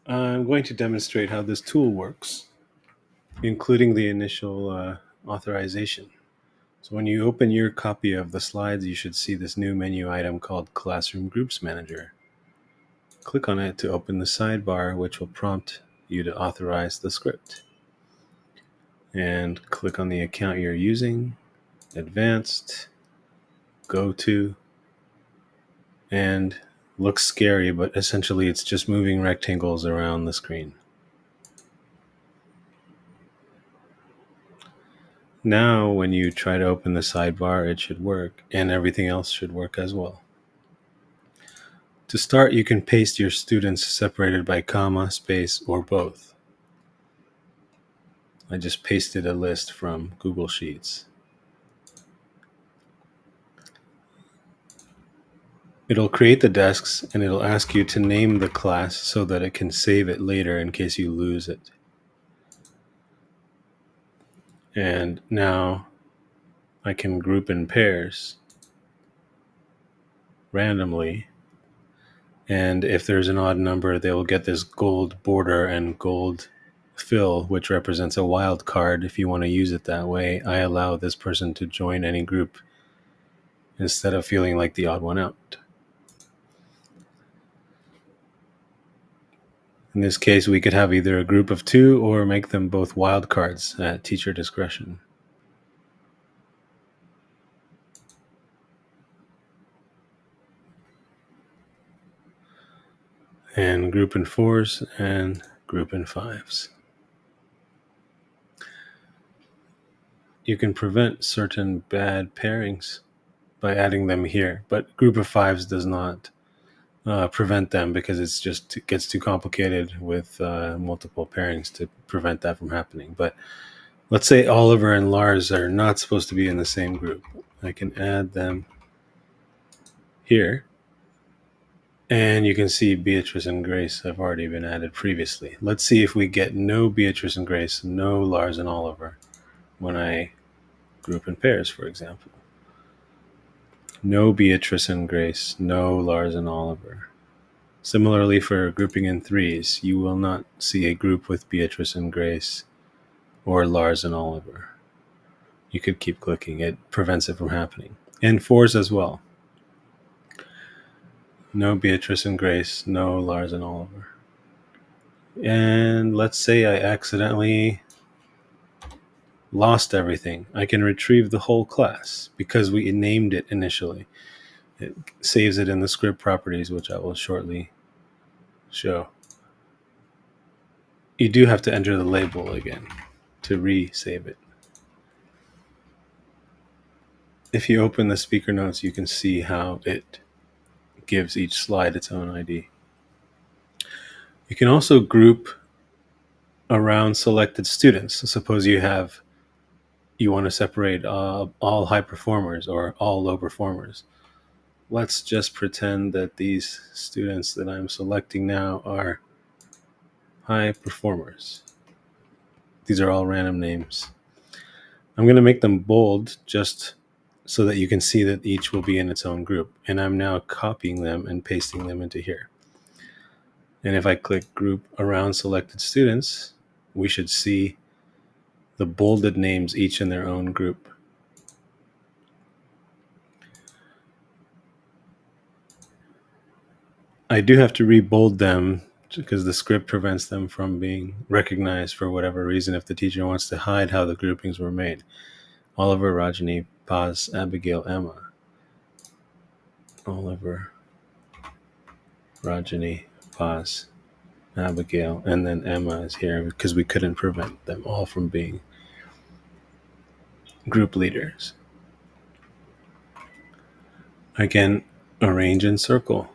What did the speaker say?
I'm going to demonstrate how this tool works, including the initial authorization. So when you open your copy of the slides, you should see this new menu item called Classroom Groups Manager. Click on it to open the sidebar, which will prompt you to authorize the script. And click on the account you're using, Advanced, Go To, and looks scary, but essentially it's just moving rectangles around the screen. Now, when you try to open the sidebar, it should work, and everything else should work as well. To start, you can paste your students separated by comma, space, or both. I just pasted a list from Google Sheets. It'll create the desks, and it'll ask you to name the class so that it can save it later in case you lose it. And now I can group in pairs randomly. And if there's an odd number, they will get this gold border and gold fill, which represents a wild card. If you want to use it that way, I allow this person to join any group instead of feeling like the odd one out. In this case, we could have either a group of 2 or make them both wild cards at teacher discretion. And group in 4s and group in 5s. You can prevent certain bad pairings by adding them here, but group of 5s does not prevent them because it gets too complicated with multiple pairings to prevent that from happening. But let's say Oliver and Lars are not supposed to be in the same group. I can add them here. And you can see Beatrice and Grace have already been added previously. Let's see if we get no Beatrice and Grace, no Lars and Oliver when I group in pairs, for example. No Beatrice and Grace, no Lars and Oliver. Similarly, for grouping in 3s, you will not see a group with Beatrice and Grace or Lars and Oliver. You could keep clicking. It prevents it from happening. And 4s as well. No Beatrice and Grace, no Lars and Oliver. And let's say I accidentally lost everything. I can retrieve the whole class because we named it initially. It saves it in the script properties, which I will shortly show. You do have to enter the label again to re-save it. If you open the speaker notes, you can see how it gives each slide its own ID. You can also group around selected students. So suppose you want to separate all high performers or all low performers. Let's just pretend that these students that I'm selecting now are high performers. These are all random names. I'm going to make them bold just so that you can see that each will be in its own group. And I'm now copying them and pasting them into here. And if I click group around selected students, we should see the bolded names each in their own group. I do have to rebold them because the script prevents them from being recognized for whatever reason if the teacher wants to hide how the groupings were made. Oliver, Rajani, Paz, Abigail, Emma. Oliver, Rajani, Paz, Abigail, and then Emma is here because we couldn't prevent them all from being group leaders. I can arrange in circle.